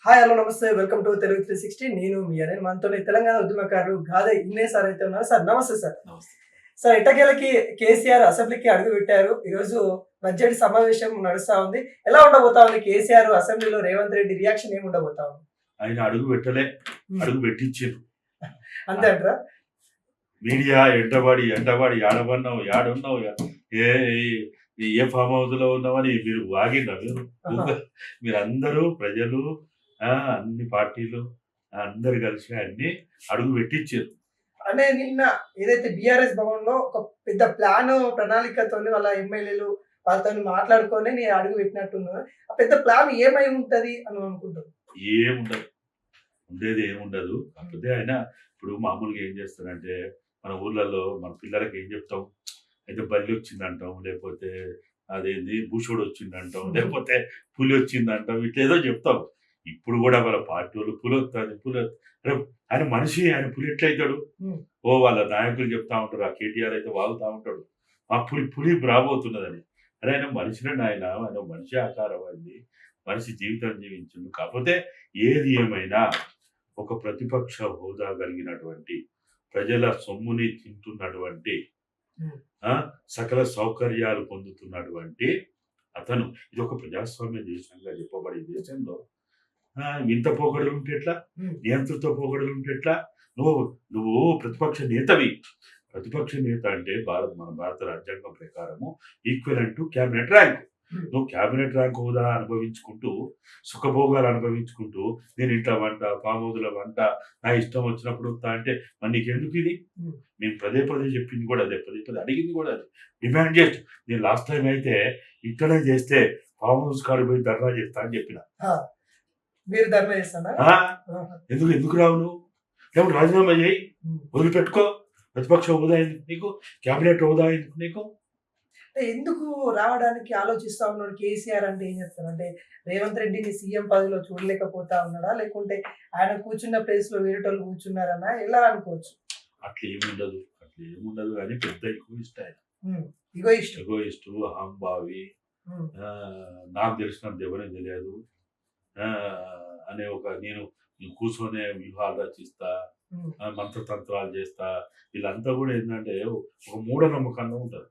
Hi hello నమస్తే welcome to Telugu 360 నేను మీ అనిల్ మనతోని తెలంగాణ ఉద్యమకారులు గాదే ఇన్నే సార్ అయితే ఉన్నారు. సార్ నమస్తే సార్. నమస్తే. సార్ ఎట్టకేలకి కేసీఆర్ అసెంబ్లీకి అడుగు పెట్టారు. ఈరోజు బడ్జెట్ సమావేశం నడుస్తా ఉంది. ఎలా ఉండబోతా ఉంది కేసీఆర్ అసెంబ్లీలో రేవంత్ రెడ్డి రియాక్షన్ ఏమి ఉండబోతా ఉంది? ఆయన అడుగు పెట్టలే, అడుగు పెట్టించారు. అంతే అంటారా? మీడియా ఎంటబడి యాడబన్నావు యాడున్నావు ఏ ఏ ఫామ్ హౌస్ లో ఉన్నామని మీరు వాగిండ్రా మీరందరూ ప్రజలు అన్ని పార్టీలు అందరు కలిసి అన్ని అడుగు పెట్టించారు. అంటే నిన్న ఏదైతే బీఆర్ఎస్ భవన్ లో ఒక పెద్ద ప్రణాళికతో వాళ్ళ ఎమ్మెల్యేలు వాళ్ళతో మాట్లాడుకొని నేను అడుగు పెట్టినట్టున్నారు. ఆ పెద్ద ప్లాన్ ఏమై ఉంటది అని అనుకుంటారు? ఏముండదు, ఉండేది ఏముండదు. కాకపోతే ఆయన ఇప్పుడు మామూలుగా ఏం చేస్తారంటే మన ఊర్లలో మన పిల్లలకి ఏం చెప్తాం, అయితే బల్లి వచ్చిందంటాం, లేకపోతే అదేంది భూషోడు వచ్చిందంటాం, లేకపోతే పులి వచ్చిందంటాం, ఇట్లా ఏదో చెప్తాం. ఇప్పుడు కూడా వాళ్ళ పార్టీ వాళ్ళు పులి వస్తుంది ఆయన మనిషి, ఆయన పులి ఎట్లయితాడు? వాళ్ళ నాయకులు చెప్తా ఉంటారు, ఆ కేటీఆర్ అయితే వాగుతా ఉంటాడు ఆ పులి రాబోతున్నదని. అరే ఆయన మనిషిని ఆయన మనిషి ఆకారం అయింది, మనిషి జీవితం జీవించింది. కాకపోతే ఏది ఏమైనా ఒక ప్రతిపక్ష హోదా కలిగినటువంటి ప్రజల సొమ్ముని తింటున్నటువంటి సకల సౌకర్యాలు పొందుతున్నటువంటి అతను, ఇది ఒక ప్రజాస్వామ్య దేశంగా చెప్పబడే దేశంలో ఇంత పోగడలు ఉంటే ఎట్లా, నియంత్రిత పోగడలు ఉంటే ఎట్లా? నువ్వు ప్రతిపక్ష నేతవి. ప్రతిపక్ష నేత అంటే మన భారత రాజ్యాంగం ప్రకారము ఈక్వలెంట్ టు క్యాబినెట్ ర్యాంక్. నువ్వు క్యాబినెట్ ర్యాంక్ హోదా అనుభవించుకుంటూ సుఖభోగాలు అనుభవించుకుంటూ నేను ఇంట్లో వంట ఫామ్ హౌస్ల వంట నా ఇష్టం వచ్చినప్పుడు వస్తా అంటే మరి నీకెందుకు ఇది? నేను పదే చెప్పింది కూడా అదే, పదే అడిగింది కూడా అదే, డిమాండ్ చేస్తూ. నేను లాస్ట్ టైం అయితే ఇక్కడే చేస్తే ఫామ్ హౌస్ కాడికి పోయి ధర్నా చేస్తా అని చెప్పిన. మీరు ధర్నా చేస్తారా? ఎందుకు రావు నువ్వు? లేకపోతే రాజీనామా చేయి, వదిలిపెట్టుకో. ప్రతిపక్ష హోదా ఎందుకు నీకు? క్యాబినెట్ హోదా ఎందుకు నీకు? ఎందుకు రావడానికి ఆలోచిస్తా ఉన్నాడు కేసీఆర్ అంటే ఏం చెప్తారు? అంటే రేవంత్ రెడ్డిని సీఎం పదవిలో చూడలేకపోతా ఉన్నాడా, లేకుంటే ఆయన కూర్చున్న ప్లేస్ లో వేరేటోళ్ళు కూర్చున్నారన్నా ఎలా అనుకోవచ్చు? అట్లా ఏముండదు కానీ పెద్ద ఇగోయిస్ట్ ఆయన. ఇగోయిస్ట్, అహంభావి, నాకు తెలిసినంత ఎవరే తెలియదు అనే ఒక నేను కూర్చొనే వ్యూహాలు రచిస్తా, మంత్రతంత్రాలు చేస్తా. వీళ్ళంతా కూడా ఏంటంటే ఒక మూఢనమ్మకంగా ఉంటారు.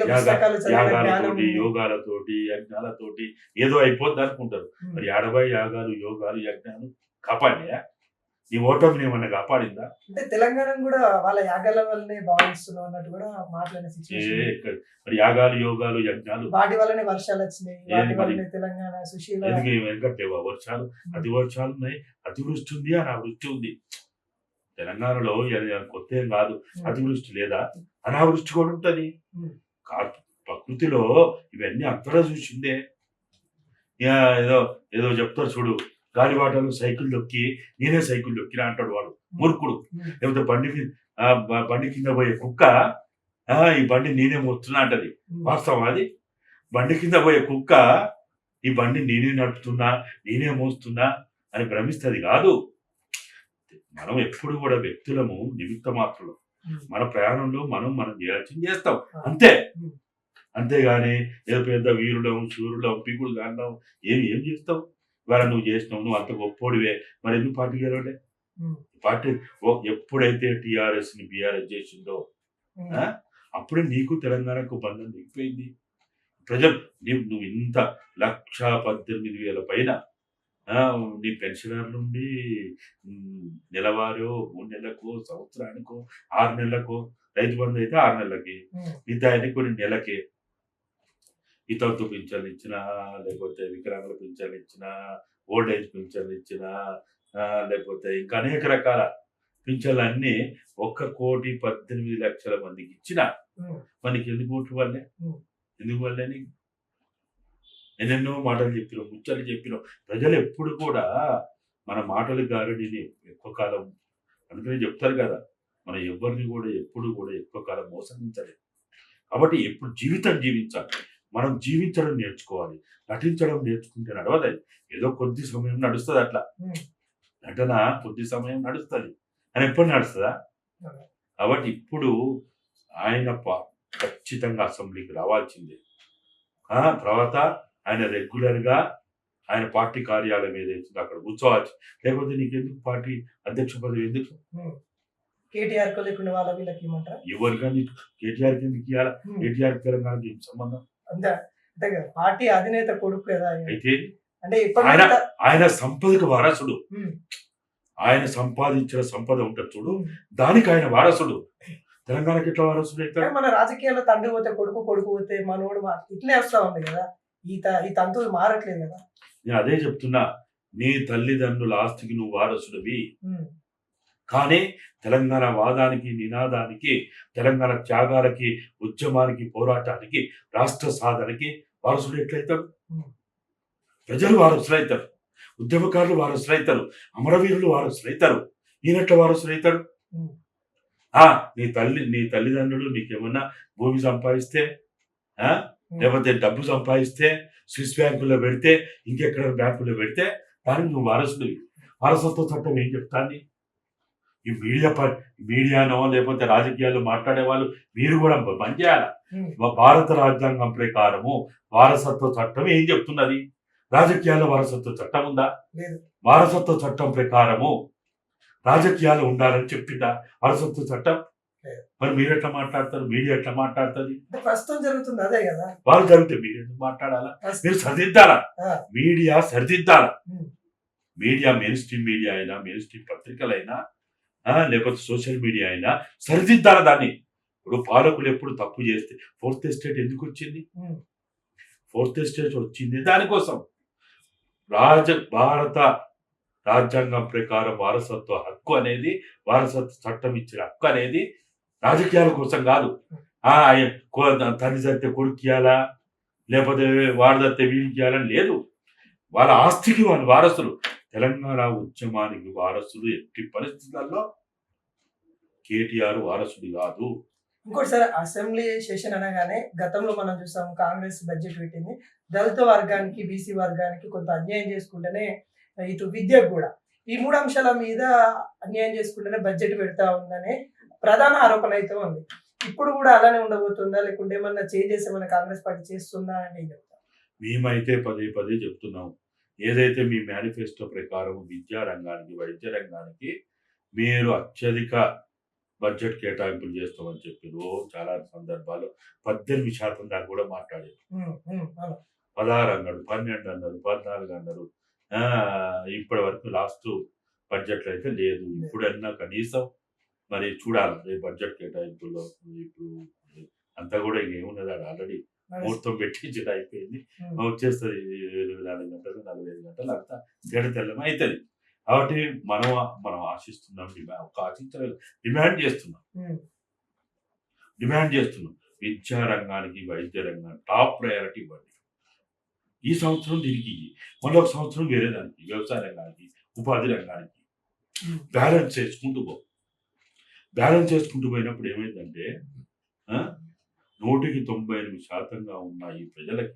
యాగాలతోటి యోగాలతోటి యజ్ఞాలతోటి ఏదో అయిపోద్ది అనుకుంటారు. మరి 80 యాగాలు యోగాలు యజ్ఞాలు కాపాడినాయా? నీ ఓటమిని ఏమన్నా కాపాడిందా? అంటే తెలంగాణ కూడా వాళ్ళ యాగాల వల్లనే భావిస్తున్నాం అన్నట్టు కూడా మాట్లాడిన సిచ్యువేషన్. మరి యాగాలు యోగాలు యజ్ఞాలు వాటి వల్లనే వర్షాలు వచ్చినాయి, వాటి వల్లనే తెలంగాణ సుశీల ఎందుకంటే వర్షాలు అతి వర్షాలు ఉన్నాయి, అతివృష్టి ఉంది, అనావృష్టి ఉంది. తెలంగాణలో కొత్త ఏం కాదు. అతివృష్టి లేదా అనావృష్టి కూడా ఉంటది. ప్రకృతిలో ఇవన్నీ అంతటా చూసిందే. ఏదో ఏదో చెప్తారు చూడు, గాలివాటలు సైకిల్ దొక్కి నేనే సైకిల్ దొక్కినా అంటాడు వాడు మూర్ఖుడు. లేకపోతే బండి కింద పోయే కుక్క ఈ బండి నేనే మోస్తున్నా అంటది. వాస్తవం అది. బండి కింద పోయే కుక్క ఈ బండి నేనే నడుపుతున్నా, నేనే మోస్తున్నా అని భ్రమిస్తుంది కాదు. మనం ఎప్పుడు కూడా వ్యక్తులము నిమిత్త మాత్రం. మన ప్రయాణంలో మనం చేయాల్సింది చేస్తాం అంతే. అంతేగాని ఏదో పెద్ద వీరులం శూరులం పిగుడు గాండం ఏం చేస్తావు? ఇవాళ నువ్వు చేసినావు, నువ్వు అంత గొప్పోడివే, మరి ఎందుకు పార్టీ గెలవలే? పార్టీ ఎప్పుడైతే టీఆర్ఎస్ ని బీఆర్ఎస్ చేసిందో అప్పుడే నీకు తెలంగాణకు బంధం దిగిపోయింది. ప్రజలు నువ్వు ఇంత 1,18,000 పైన నీ పెన్షనర్ నుండి నెలవారో 3 నెలలకు సంవత్సరానికో 6 నెలలకు, రైతు బంధు అయితే 6 నెలలకి, మిగతా కొన్ని నెలకి ఇతరుతో పింఛన్లు ఇచ్చినా, లేకపోతే వికలాంగుల పింఛన్లు ఇచ్చినా, ఓల్డ్ ఏజ్ పింఛన్లు ఇచ్చినా, లేకపోతే ఇంకా అనేక రకాల పింఛన్లు అన్ని 1,18,00,000 మందికి ఇచ్చిన మనకి ఎందుకు ఓట్లు వల్లే? ఎందుకు వల్లే? నీకు ఎన్నెన్నో మాటలు చెప్పినాం, ముచ్చట్లు చెప్పినాం. ప్రజలు ఎప్పుడు కూడా మన మాటలు గారడిని ఎక్కువ కాలం, అందుకని చెప్తారు కదా, మన ఎవరిని కూడా ఎప్పుడు కూడా ఎక్కువ కాలం మోసగించలేదు. కాబట్టి ఎప్పుడు జీవితం జీవించాలి. మనం జీవించడం నేర్చుకోవాలి, నటించడం నేర్చుకుంటే నడవదు. ఏదో కొద్ది సమయం నడుస్తుంది, అట్లా నటన కొద్ది సమయం నడుస్తుంది అని ఎప్పుడు నడుస్తుందా? కాబట్టి ఇప్పుడు ఆయన ఖచ్చితంగా అసెంబ్లీకి రావాల్సిందే. తర్వాత ఆయన రెగ్యులర్గా ఆయన పార్టీ కార్యాలయం ఏదైతుందో అక్కడ కూర్చోవచ్చు. లేకపోతే నీకెందుకు పార్టీ అధ్యక్ష పదవి ఎందుకు? కేటీఆర్ కో లేకుండా వాళ్ళ వీళ్ళకి ఇవ్వమంటారా? ఎవరికని కేటీఆర్‌కి ఎందుకు ఇయ్యాల? కేటీఆర్‌కి తెలంగాణకి ఏం సంబంధం? అంతే అంతే కదా, పార్టీ అధినేత కొడుకు కదా ఆయన. అయితే అంటే ఇప్పటి ఆయన నుంచి ఆయన సంపదకు వారసుడు. ఉమ్, ఆయన సంపాదించిన సంపద ఉంటది చూడు, ఉమ్. దానికి ఆయన వారసుడు. తెలంగాణకి ఎట్లా వారసుడు కానీ అవుతాడు? మన రాజకీయాల్లో తండ్రి పోతే కొడుకు, కొడుకు పోతే మనోడు ఇట్లే వస్తా ఉంది కదా. ఈ తంతులు మారట్లేదు కదా. నేను అదే చెప్తున్నా, నీ తల్లిదండ్రుల ఆస్తికి నువ్వు వారసుడివి. ఉమ్, కానీ తెలంగాణ వాదానికి, నినాదానికి, తెలంగాణ త్యాగాలకి, ఉద్యమానికి, పోరాటానికి, రాష్ట్ర సాధనకి వారసుడు ఎట్లయితాడు? ఉమ్, ప్రజలు వారసులైతారు, ఉద్యమకారులు వారసులైతారు, అమరవీరులు వారసులైతారు. ఈయనట్ల వారసులైతాడు. ఉమ్, నీ తల్లిదండ్రులు నీకేమన్నా భూమి సంపాదిస్తే, ఆ ఉమ్. లేకపోతే డబ్బు సంపాదిస్తే, స్విస్ బ్యాంకుల్లో పెడితే, ఇంకెక్కడ బ్యాంకుల్లో పెడితే దానికి నువ్వు వారసుడివి. వారసత్వ చట్టం ఏం చెప్తాంది? ఈ మీడియానో లేకపోతే రాజకీయాల్లో మాట్లాడే వాళ్ళు మీరు కూడా పనిచేయాలి. ఉమ్, భారత రాజ్యాంగం ప్రకారము వారసత్వ చట్టం ఏం చెప్తున్నది? రాజకీయాల్లో వారసత్వ చట్టం ఉందా? లేదు. వారసత్వ చట్టం ప్రకారము రాజకీయాలు ఉండాలని చెప్పిందా వారసత్వ చట్టం? లేదు. మరి మీరు ఎట్లా మాట్లాడతారు? మీడియా ఎట్లా మాట్లాడుతుంది? అంటే ప్రస్తుతం జరుగుతుంది అదే కదా. వాళ్ళు జరిగితే మీరు ఎందుకు మాట్లాడాలా? ప్రస్తుతం. మీరు సరిదిద్దాలా. ఆ, మీడియా సరిదిద్దాలా. ఉమ్, మీడియా మెయిన్ స్ట్రీమ్ మీడియా అయినా, మెయిన్ స్ట్రీమ్ పత్రికలైనా, లేకపోతే సోషల్ మీడియా అయినా సరిదిద్దాల దాన్ని. ఇప్పుడు పాలకులు ఎప్పుడు తప్పు చేస్తే ఫోర్త్ ఎస్టేట్ ఎందుకు వచ్చింది? ఉమ్, ఫోర్త్ ఎస్టేట్ వచ్చింది దానికోసం. భారత రాజ్యాంగం ప్రకారం వారసత్వ హక్కు అనేది, వారసత్వ చట్టం ఇచ్చిన హక్కు అనేది రాజకీయాల కోసం కాదు. తల్లి చస్తే కొడుకు ఇయ్యాలా, లేకపోతే వాడు చస్తే వీడికి ఇయ్యాలని లేదు. వాళ్ళ ఆస్తికి వాళ్ళు వారసులు. తెలంగాణ ఉద్యమానికి వారసులు ఎట్టి పరిస్థితుల్లో కేటీఆర్ వారసుడు కాదు. ఇంకోటి సార్, అసెంబ్లీ సెషన్ అనగానే గతంలో మనం చూసాం కాంగ్రెస్ బడ్జెట్ పెట్టింది. దళిత వర్గానికి, బీసీ వర్గానికి కొంత అన్యాయం చేసుకుంటేనే, ఇటు విద్యకు కూడా ఈ 3 అంశాల మీద అన్యాయం చేసుకుంటేనే బడ్జెట్ పెడతా ఉందనే ప్రధాన ఆరోపణ అయితే ఉంది. ఇప్పుడు కూడా అలానే ఉండబోతుందా, లేకుంటే ఏమన్నా చేంజెస్ ఏమైనా కాంగ్రెస్ పార్టీ చేస్తుందా అని నేను చెప్తాను. మేమైతే పదే పదే చెప్తున్నాం, ఏదైతే మీ మేనిఫెస్టో ప్రకారం విద్యా రంగానికి, వైద్య రంగానికి మీరు అత్యధిక బడ్జెట్ కేటాయింపులు చేస్తామని చెప్పారు. చాలా సందర్భాల్లో 18% దాకా కూడా మాట్లాడారు. అవును. 16 అన్నాడు, 12 అన్నారు, 14 అన్నారు. ఇప్పటి వరకు లాస్ట్ బడ్జెట్లో అయితే లేదు. ఇప్పుడన్నా కనీసం మరి చూడాలి రేపు బడ్జెట్ కేటాయింపుల్లో. ఇప్పుడు అంతా కూడా ఇంకేమున్నది, ఆల్రెడీ ముహూర్తం పెట్టించడం అయిపోయింది. వచ్చేస్తుంది 24 గంటలు, 45 గంటలు అంతా తెల్లం అవుతుంది. కాబట్టి మనం ఆశిస్తున్నాం, డిమాండ్ చేస్తున్నాం. విద్యా రంగానికి, వైద్య రంగానికి టాప్ ప్రయారిటీ ఇవ్వండి. ఈ సంవత్సరం దీనికి, మళ్ళీ ఒక సంవత్సరం వేరే దానికి, వ్యవసాయ రంగానికి, ఉపాధి రంగానికి బ్యాలెన్స్ చేసుకుంటూ పోయినప్పుడు ఏమైందంటే 98% ఉన్న ఈ ప్రజలకి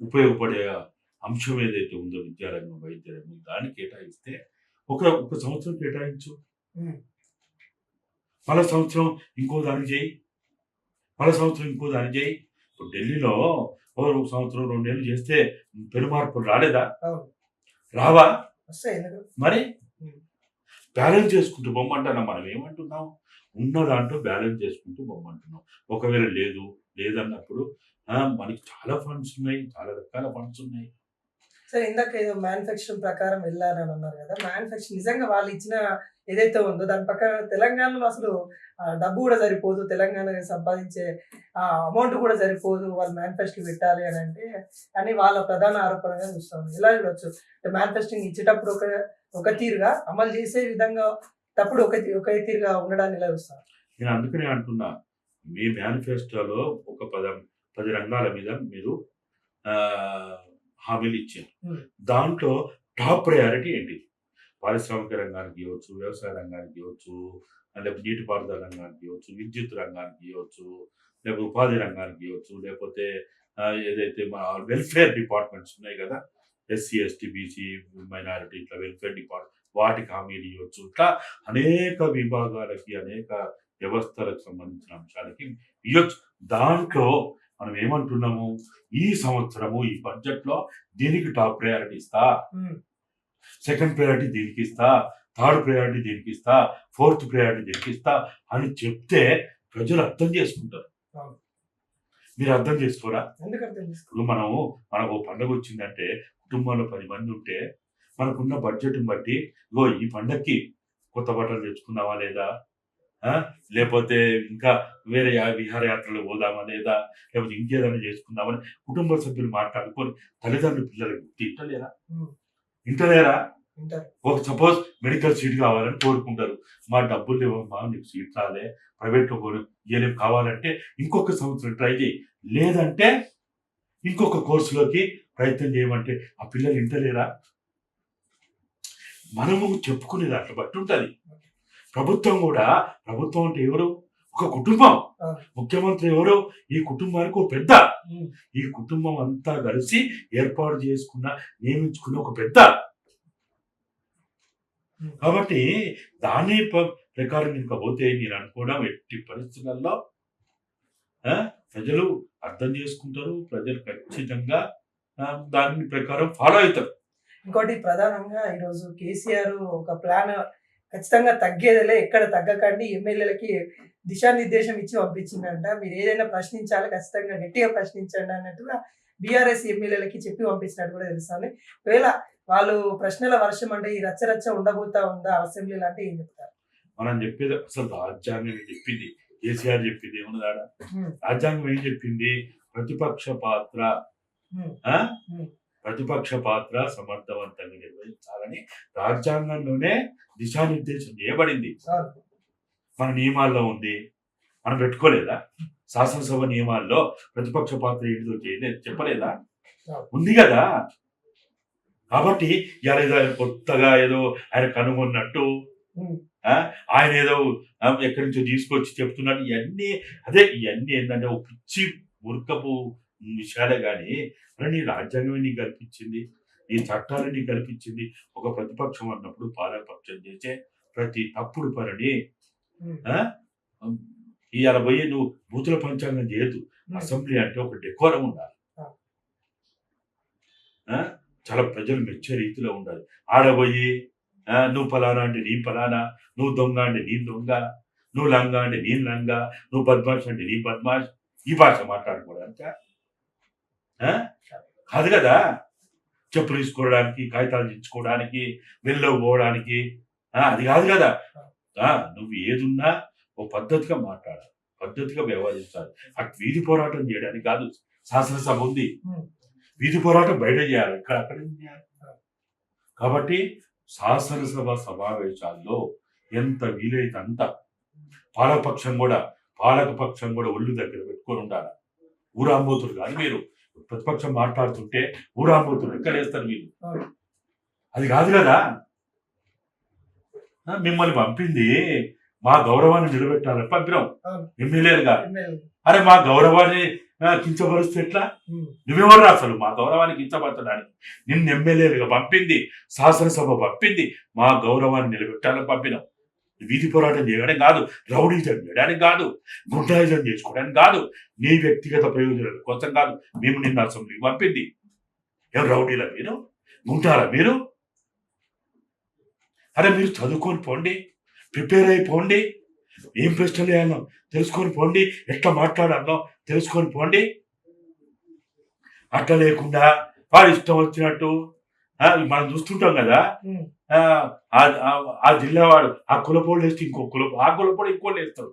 ఉపయోగపడే అంశం ఏదైతే ఉందో విద్యారంగం, వైద్య రంగం, దాన్ని కేటాయిస్తే ఒక సంవత్సరం కేటాయించు, మళ్ళా సంవత్సరం ఇంకో దాన్ని చేయి. ఇప్పుడు ఢిల్లీలో ఒక సంవత్సరం 2 నెలలు చేస్తే పెనుమార్పులు రాలేదా? రావా? మరి బ్యాలెన్స్ చేసుకుంటూ బొమ్మంటున్నాం. మనం ఏమంటున్నాం? ఉన్న దాంట్లో బ్యాలెన్స్ చేసుకుంటూ బొమ్మంటున్నాం. ఒకవేళ లేదన్నప్పుడు మనకి చాలా ఫండ్స్ ఉన్నాయి, చాలా రకాల ఫండ్స్ ఉన్నాయి. సరే, ఇందాక ఏదో మ్యానుఫ్యాక్చరింగ్ ప్రకారం వెళ్ళారని అన్నారు కదా. మ్యానుఫ్యాక్చరింగ్ నిజంగా వాళ్ళు ఇచ్చిన ఏదైతే ఉందో దాని ప్రకారం తెలంగాణలో అసలు డబ్బు కూడా సరిపోదు, తెలంగాణ సంపాదించే అమౌంట్ కూడా సరిపోదు వాళ్ళు మ్యానుఫ్యాక్చరింగ్ పెట్టాలి అని అంటే, అని వాళ్ళ ప్రధాన ఆరోపణగా చూస్తాం. ఇలా చూడొచ్చు, మ్యానుఫ్యాక్చరింగ్ ఇచ్చేటప్పుడు ఒక తీరుగా, అమలు చేసే విధంగా తప్పుడు ఒక తీరుగా ఉండడాన్ని ఇలా చూస్తాం. నేను అందుకనే అంటున్నా, మీ మేనిఫెస్టోలో ఒక 10 రంగాల మీద మీరు హామీలు ఇచ్చారు. దాంట్లో టాప్ ప్రయారిటీ ఏంటి? పారిశ్రామిక రంగానికి ఇవ్వచ్చు, వ్యవసాయ రంగానికి ఇవ్వచ్చు, లేకపోతే నీటిపారుదల రంగానికి ఇవ్వచ్చు, విద్యుత్ రంగానికి ఇవ్వచ్చు, లేకపోతే ఉపాధి రంగానికి ఇవ్వచ్చు, లేకపోతే ఏదైతే మా వెల్ఫేర్ డిపార్ట్మెంట్స్ ఉన్నాయి కదా, ఎస్సీ, ఎస్టీ, బీసీ, మైనారిటీ, ఇట్లా వెల్ఫేర్ డిపార్ట్మెంట్, వాటికి హామీలు ఇవ్వచ్చు. ఇట్లా అనేక విభాగాలకి, అనేక వ్యవస్థలకు సంబంధించిన అంశాలకి ఇవ్వచ్చు. దాంట్లో మనం ఏమంటున్నాము, ఈ సంవత్సరము ఈ బడ్జెట్ లో దీనికి టాప్ ప్రయారిటీ ఇస్తా, సెకండ్ ప్రయారిటీ దీనికి ఇస్తా, థర్డ్ ప్రయారిటీ దీనికి ఇస్తా, ఫోర్త్ ప్రయారిటీ దీనికి ఇస్తా అని చెప్తే ప్రజలు అర్థం చేసుకుంటారు. మీరు అర్థం చేసుకోరా? ఇప్పుడు మనకు పండుగ వచ్చిందంటే కుటుంబంలో 10 మంది ఉంటే మనకున్న బడ్జెట్ని బట్టి ఇగో ఈ పండగకి కొత్త బట్టలు తెచ్చుకుందామా లేదా, లేకపోతే ఇంకా వేరే విహారయాత్రలు పోదామా లేదా, లేకపోతే ఇంకేదైనా చేసుకుందామని కుటుంబ సభ్యులు మాట్లాడుకొని తల్లిదండ్రులు పిల్లలకి ఇంటలేరా? ఒక సపోజ్ మెడికల్ సీట్ కావాలని కోరుకుంటారు. మా డబ్బులు లేవమ్మా, నీకు సీట్ రాలే, ప్రైవేట్లో ఇయ్యలేం, కావాలంటే ఇంకొక సంవత్సరం ట్రై చేయి, లేదంటే ఇంకొక కోర్సులోకి ప్రయత్నం చేయమంటే ఆ పిల్లలు ఇంటలేరా? మనము చెప్పుకునే దాంట్లో బట్టి ఉంటుంది. ప్రభుత్వం అంటే ఎవరు? ఒక కుటుంబం. ముఖ్యమంత్రి ఎవరు? ఈ కుటుంబానికి ఒక పెద్ద. ఈ కుటుంబం అంతా కలిసి ఏర్పాటు నియమించుకున్న ఒక పెద్ద. కాబట్టి దాని ప్రకారం ఇంకపోతే నేను అనుకోవడం ఎట్టి పరిస్థితుల్లో ప్రజలు అర్థం చేసుకుంటారు, ప్రజలు ఖచ్చితంగా దాని ప్రకారం ఫాలో అవుతారు. ఇంకోటి ప్రధానంగా ఈరోజు కేసీఆర్ ఒక ప్లాన్ ఖచ్చితంగా తగ్గేదిలే, ఎక్కడ తగ్గకండి, ఎమ్మెల్యేలకి దిశానిర్దేశం ఇచ్చి పంపించిందంట. మీరు ఏదైనా ప్రశ్నించాలి, ఖచ్చితంగా గట్టిగా ప్రశ్నించండి అన్నట్టుగా బీఆర్ఎస్ ఎమ్మెల్యేలకి చెప్పి పంపించినట్టు కూడా తెలుస్తుంది. ఒకవేళ వాళ్ళు ప్రశ్నల వర్షం అంటే ఈ రచ్చరచ్చ ఉండబోతా ఉందా అసెంబ్లీలో అంటే ఏం చెప్తారు? మనం చెప్పేది అసలు రాజ్యాంగం చెప్పింది, కేసీఆర్ చెప్పింది ఏమన్నదాడ? రాజ్యాంగం ఏం చెప్పింది? ప్రతిపక్ష పాత్ర సమర్థవంతంగా నిర్వహించాలని రాజ్యాంగంలోనే దిశానిర్దేశం చేయబడింది. మన నియమాల్లో ఉంది, మనం పెట్టుకోలేదా? శాసనసభ నియమాల్లో ప్రతిపక్ష పాత్ర ఏంటిదో చెప్పలేదా? ఉంది కదా. కాబట్టి ఏదో కొత్తగా ఏదో ఆయన కనుగొన్నట్టు, ఆయన ఏదో ఎక్కడి నుంచో తీసుకొచ్చి చెప్తున్నట్టు ఇవన్నీ ఏంటంటే ఒక పిచ్చి మురుకపు విషయాలే కానీ నీ రాజ్యాంగమే నీకు కల్పించింది, నీ చట్టాలు నీకు కల్పించింది. ఒక ప్రతిపక్షం అన్నప్పుడు పాలకపక్షం చేసే ప్రతి తప్పుడు పనిని ఇవాళ పోయి నువ్వు బూతుల పంచాంగం చేయొద్దు. అసెంబ్లీ అంటే ఒక డెకోరం ఉండాలి, చాలా ప్రజలు మెచ్చే రీతిలో ఉండాలి. ఆడబోయి నువ్వు ఫలానా అంటే నీ ఫలానా, నువ్వు దొంగ అంటే నీ దొంగ, నువ్వు లంగ అంటే నీ లంగ, నువ్వు బద్మాష్ అంటే నీ బద్మాష్, ఈ భాష మాట్లాడుకోవడానికి కాదు కదా. చెప్పులు తీసుకోవడానికి, కాగితాలు తెచ్చుకోవడానికి, వెళ్ళో పోవడానికి అది కాదు కదా. నువ్వు ఏదున్నా ఓ పద్ధతిగా మాట్లాడాలి, పద్ధతిగా వ్యవహరించాలి. అటు వీధి పోరాటం చేయడానికి కాదు, శాసనసభ ఉంది, వీధి పోరాటం బయట చేయాలి, ఇక్కడ అక్కడ చేయాలి. కాబట్టి శాసనసభ సమావేశాల్లో ఎంత వీలైతే అంత పాలకపక్షం కూడా ఒళ్ళు దగ్గర పెట్టుకొని ఉండాలి. ఊరాంబోతులు కానీ మీరు ప్రతిపక్షం మాట్లాడుతుంటే ఊరాంబోతులు ఎక్కడేస్తారు మీరు? అది కాదు కదా. మిమ్మల్ని పంపింది మా గౌరవాన్ని నిలబెట్టాలని పంపినాం ఎమ్మెల్యేలుగా. అరే మా గౌరవాన్ని కించపరుస్తే ఎట్లా? నువ్వెవరు అసలు మా గౌరవాన్ని కించపరచడానికి? నిన్ను ఎమ్మెల్యేలుగా పంపింది, శాసనసభ పంపింది మా గౌరవాన్ని నిలబెట్టాలని పంపినాం. వీధి పోరాటం చేయడానికి కాదు, రౌడీజం చేయడానికి కాదు, గుండాయిజం చేసుకోవడానికి కాదు, నీ వ్యక్తిగత ప్రయోజనాల కోసం కాదు. మేము నిన్న అసెంబ్లీకి పంపింది. ఎవరు రౌడీలా మీరు? గుంటారా మీరు? అరే మీరు చదువుకొని పోండి, ప్రిపేర్ అయిపోండి, ఏం ప్రశ్నలు వేయాలో తెలుసుకొని పోండి, ఎట్లా మాట్లాడాలో తెలుసుకొని పోండి. అట్లా లేకుండా వాడు ఇష్టం వచ్చినట్టు మనం చూస్తుంటాం కదా. ఆ జిల్లా వాడు ఆ కులపోళ్ళు వేస్తే ఇంకో కులపోడు ఇంకోళ్ళు వేస్తాడు,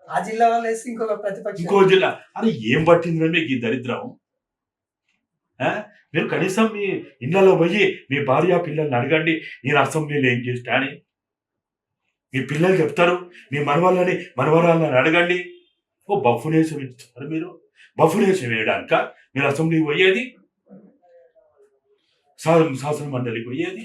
ఆ జిల్లా వాళ్ళు వేస్తే ఇంకో జిల్లా. అది ఏం పట్టింది మీకు ఈ దరిద్రం? మీరు కనీసం మీ ఇళ్లలో పోయి మీ భార్య పిల్లల్ని అడగండి, నేను అసెంబ్లీలో ఏం చేస్తా అని. మీ పిల్లలు చెప్తారు, మీ మనవరాలని అడగండి. ఓ బఫునేసం ఇస్తారు మీరు. బఫునేసం వేయడానిక మీరు అసెంబ్లీకి పోయేది, శాసన మండలికి పోయేది?